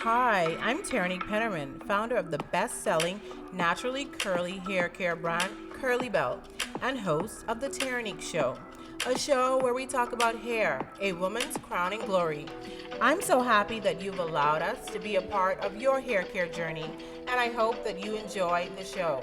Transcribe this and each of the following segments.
Hi, I'm Terrinique Pennerman, founder of the best-selling naturally curly hair care brand Kurlee Belle and host of the Terrinique Show, a show where we talk about hair, a woman's crowning glory. I'm so happy that you've allowed us to be a part of your hair care journey, and I hope that you enjoy the show.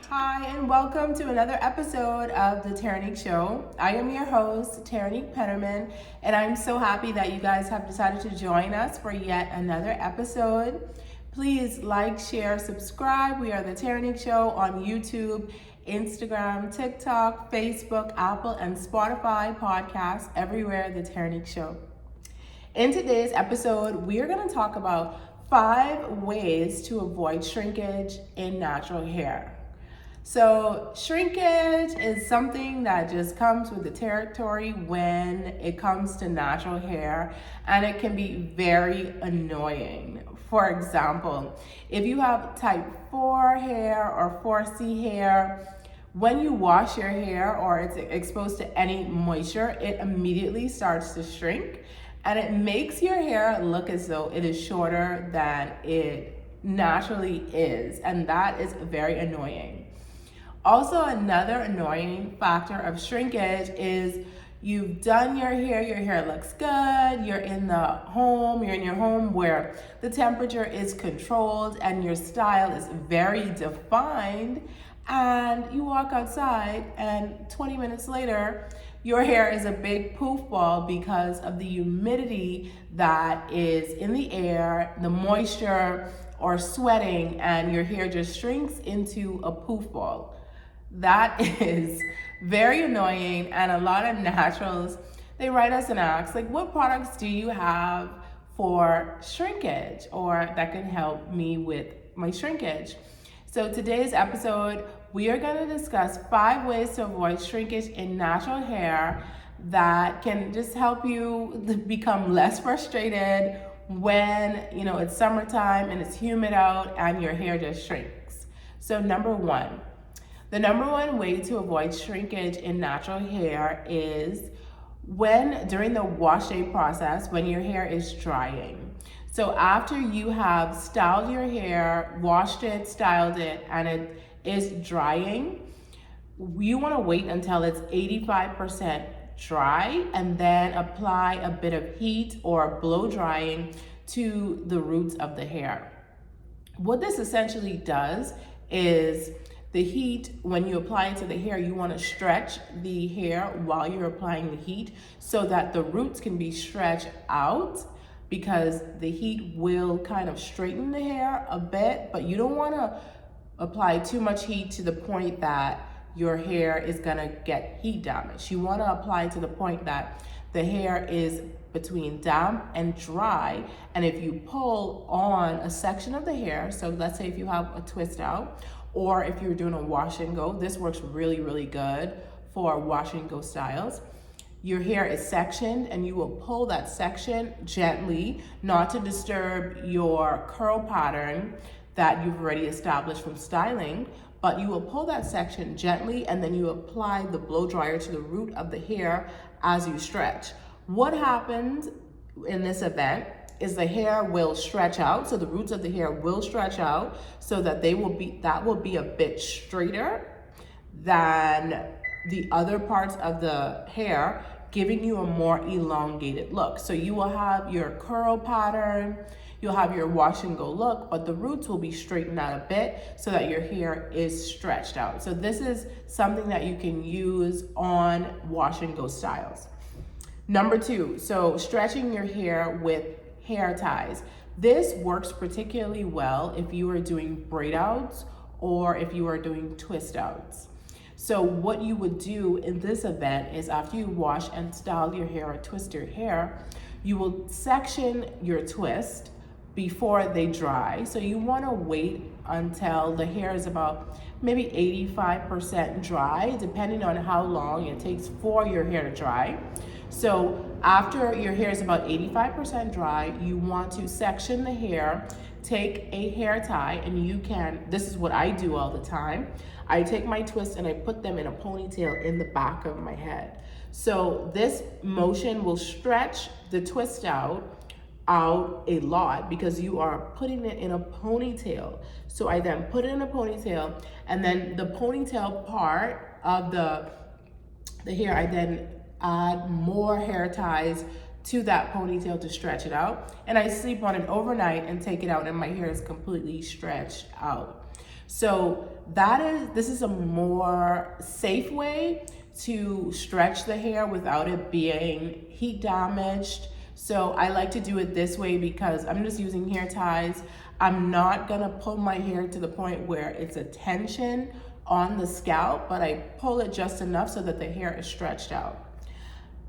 Hi, and welcome to another episode of the Terrinique Show. I am your host, Terrinique Pennerman, and I'm so happy that you guys have decided to join us for yet another episode. Please like, share, subscribe. We are the Terrinique Show on YouTube, Instagram, TikTok, Facebook, Apple, and Spotify podcasts, everywhere the Terrinique Show. In today's episode, we are going to talk about 5 ways to avoid shrinkage in natural hair. So shrinkage is something that just comes with the territory when it comes to natural hair, and it can be very annoying. For example, if you have type 4 hair or 4C hair, when you wash your hair or it's exposed to any moisture, it immediately starts to shrink, and it makes your hair look as though it is shorter than it naturally is, and that is very annoying. Also, another annoying factor of shrinkage is you've done your hair looks good, you're in your home where the temperature is controlled and your style is very defined, and you walk outside and 20 minutes later, your hair is a big poof ball because of the humidity that is in the air, the moisture or sweating, and your hair just shrinks into a poof ball. That is very annoying, and a lot of naturals, they write us and ask, like, what products do you have for shrinkage or that can help me with my shrinkage? So today's episode, we are going to discuss 5 ways to avoid shrinkage in natural hair that can just help you become less frustrated when, it's summertime and it's humid out and your hair just shrinks. So the number one way to avoid shrinkage in natural hair is during the wash day process, when your hair is drying. So after you have styled your hair, washed it, styled it, and it is drying, you want to wait until it's 85% dry and then apply a bit of heat or blow drying to the roots of the hair. What this essentially does is the heat, when you apply it to the hair, you want to stretch the hair while you're applying the heat so that the roots can be stretched out, because the heat will kind of straighten the hair a bit, but you don't want to apply too much heat to the point that your hair is going to get heat damage. You want to apply to the point that the hair is between damp and dry, and if you pull on a section of the hair, so let's say if you have a twist out, or if you're doing a wash and go, this works really, really good for wash and go styles. Your hair is sectioned and you will pull that section gently, not to disturb your curl pattern that you've already established from styling, but you will pull that section gently and then you apply the blow dryer to the root of the hair as you stretch. What happens in this event is the hair will stretch out, so the roots of the hair will stretch out so that that will be a bit straighter than the other parts of the hair, giving you a more elongated look. So you will have your curl pattern, you'll have your wash and go look, but the roots will be straightened out a bit so that your hair is stretched out. So this is something that you can use on wash and go styles. Number 2, so stretching your hair with hair ties. This works particularly well if you are doing braid outs or if you are doing twist outs. So what you would do in this event is, after you wash and style your hair or twist your hair, you will section your twist before they dry. So you want to wait until the hair is about maybe 85% dry, depending on how long it takes for your hair to dry. So after your hair is about 85% dry, you want to section the hair, take a hair tie, and this is what I do all the time. I take my twists and I put them in a ponytail in the back of my head. So this motion will stretch the twist out a lot because you are putting it in a ponytail. So I then put it in a ponytail, and then the ponytail part of the hair, I then add more hair ties to that ponytail to stretch it out, and I sleep on it overnight and take it out, and my hair is completely stretched out. So this is a more safe way to stretch the hair without it being heat damaged. So I like to do it this way because I'm just using hair ties. I'm not gonna pull my hair to the point where it's a tension on the scalp, but I pull it just enough so that the hair is stretched out.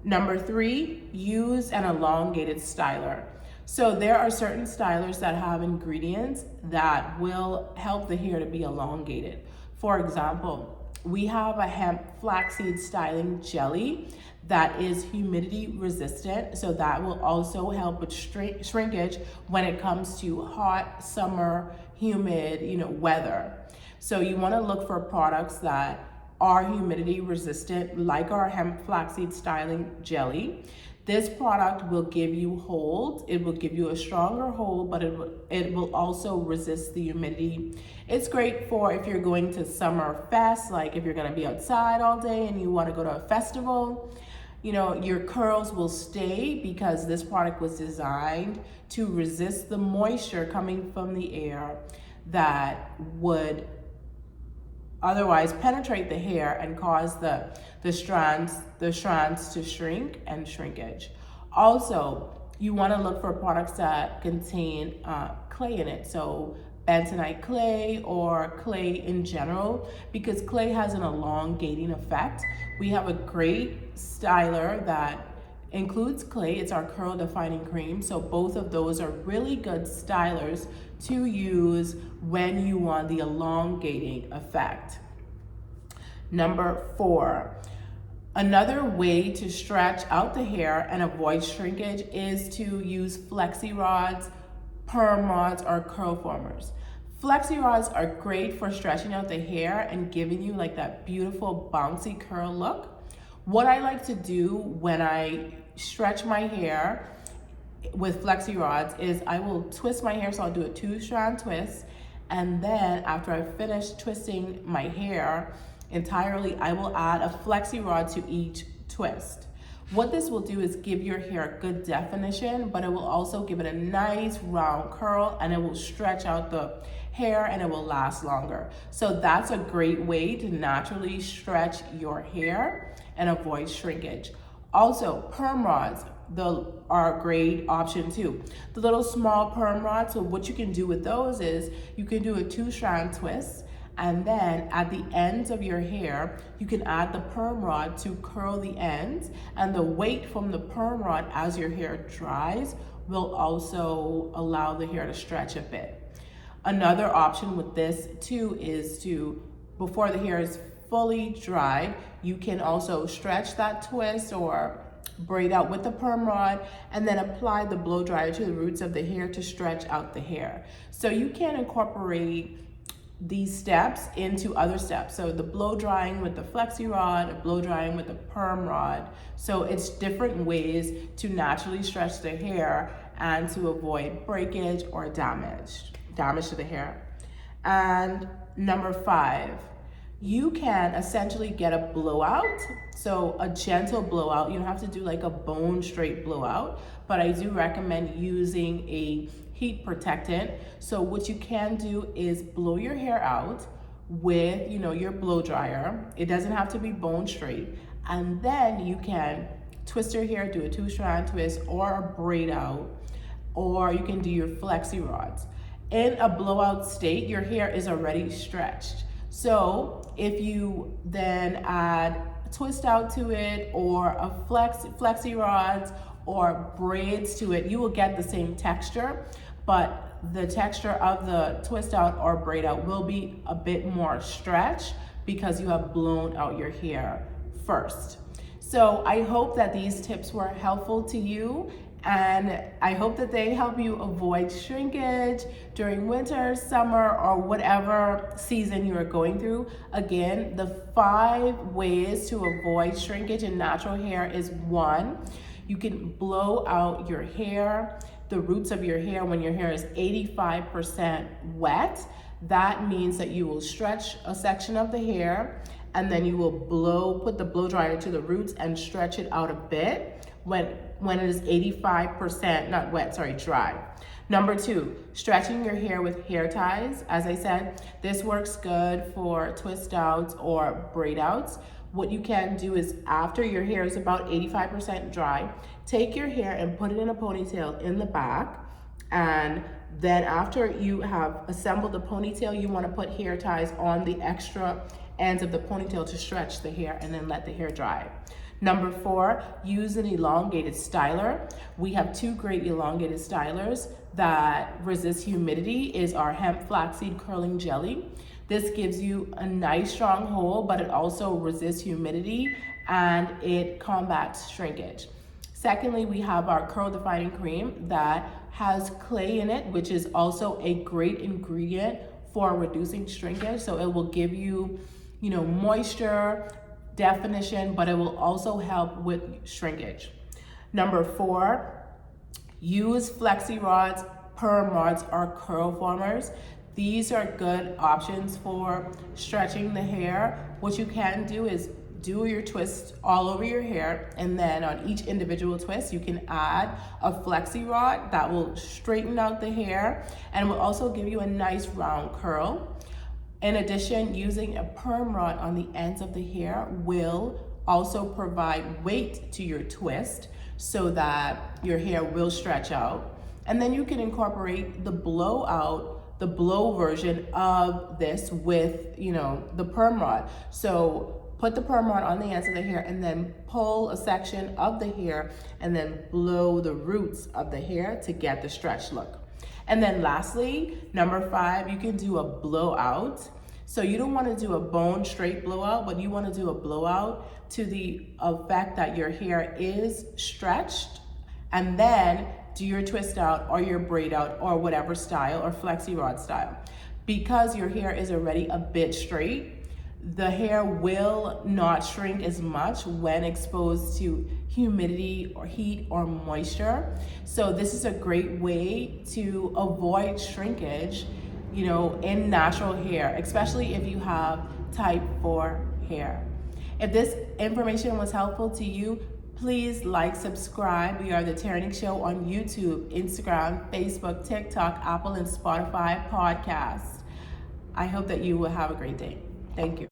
Number 3, use an elongated styler. So there are certain stylers that have ingredients that will help the hair to be elongated. For example, we have a hemp flaxseed styling jelly that is humidity resistant, so that will also help with shrinkage when it comes to hot summer humid weather. So you want to look for products that are humidity resistant, like our hemp flaxseed styling jelly. This product will give you hold. It will give you a stronger hold, but it will also resist the humidity. It's great for if you're going to summer fest, like if you're gonna be outside all day and you wanna go to a festival. Your curls will stay because this product was designed to resist the moisture coming from the air that would otherwise penetrate the hair and cause the strands to shrink and shrinkage. Also, you want to look for products that contain clay in it, so bentonite clay or clay in general, because clay has an elongating effect. We have a great styler that includes clay. It's our curl defining cream. So both of those are really good stylers to use when you want the elongating effect. Number 4, another way to stretch out the hair and avoid shrinkage is to use flexi rods, perm rods, or curl formers. Flexi rods are great for stretching out the hair and giving you like that beautiful bouncy curl look. What I like to do when I stretch my hair with flexi rods is I will twist my hair, so I'll do a 2-strand twist, and then after I finish twisting my hair entirely, I will add a flexi rod to each twist. What this will do is give your hair good definition, but it will also give it a nice round curl, and it will stretch out the hair and it will last longer. So that's a great way to naturally stretch your hair and avoid shrinkage. Also, perm rods are a great option too. The little small perm rods, so what you can do with those is you can do a 2-strand twist, and then at the ends of your hair, you can add the perm rod to curl the ends, and the weight from the perm rod as your hair dries will also allow the hair to stretch a bit. Another option with this too is before the hair is fully dried, you can also stretch that twist or braid out with the perm rod and then apply the blow dryer to the roots of the hair to stretch out the hair. So you can incorporate these steps into other steps. So the blow drying with the flexi rod, blow drying with the perm rod. So it's different ways to naturally stretch the hair and to avoid breakage or damage to the hair. And number 5, you can essentially get a blowout. So a gentle blowout. You don't have to do like a bone straight blowout, but I do recommend using a heat protectant. So what you can do is blow your hair out with your blow dryer. It doesn't have to be bone straight. And then you can twist your hair, do a 2-strand twist or a braid out, or you can do your flexi rods. In a blowout state, your hair is already stretched. So if you then add a twist out to it or a flexi rods or braids to it, you will get the same texture, but the texture of the twist out or braid out will be a bit more stretched because you have blown out your hair first. So I hope that these tips were helpful to you, And I hope that they help you avoid shrinkage during winter, summer, or whatever season you are going through. Again, the 5 ways to avoid shrinkage in natural hair is: 1, you can blow out your hair, the roots of your hair, when your hair is 85% wet. That means that you will stretch a section of the hair, and then you will put the blow dryer to the roots and stretch it out a bit when it is 85% not wet, sorry, dry. Number 2, stretching your hair with hair ties. As I said, this works good for twist outs or braid outs. What you can do is, after your hair is about 85% dry, take your hair and put it in a ponytail in the back. And then after you have assembled the ponytail, you want to put hair ties on the extra ends of the ponytail to stretch the hair, and then let the hair dry. Number 4, use an elongated styler. We have 2 great elongated stylers that resist humidity. Is our hemp flaxseed curling jelly. This gives you a nice strong hold, but it also resists humidity and it combats shrinkage. Secondly, we have our curl defining cream that has clay in it, which is also a great ingredient for reducing shrinkage. So it will give you, moisture, definition, but it will also help with shrinkage. Number 4, use flexi rods, perm rods, or curl formers. These are good options for stretching the hair. What you can do is do your twist all over your hair, and then on each individual twist you can add a flexi rod that will straighten out the hair and will also give you a nice round curl. In addition, using a perm rod on the ends of the hair will also provide weight to your twist so that your hair will stretch out. And then you can incorporate the blowout, the blow version of this with, the perm rod. So put the perm rod on the ends of the hair and then pull a section of the hair and then blow the roots of the hair to get the stretch look. And then lastly, number 5, you can do a blowout. So you don't want to do a bone straight blowout, but you want to do a blowout to the effect that your hair is stretched, and then do your twist out or your braid out or whatever style, or flexi rod style. Because your hair is already a bit straight, the hair will not shrink as much when exposed to humidity or heat or moisture. So this is a great way to avoid shrinkage, in natural hair, especially if you have type 4 hair. If this information was helpful to you, please like, subscribe. We are the Terrinique Show on YouTube, Instagram, Facebook, TikTok, Apple, and Spotify podcasts. I hope that you will have a great day. Thank you.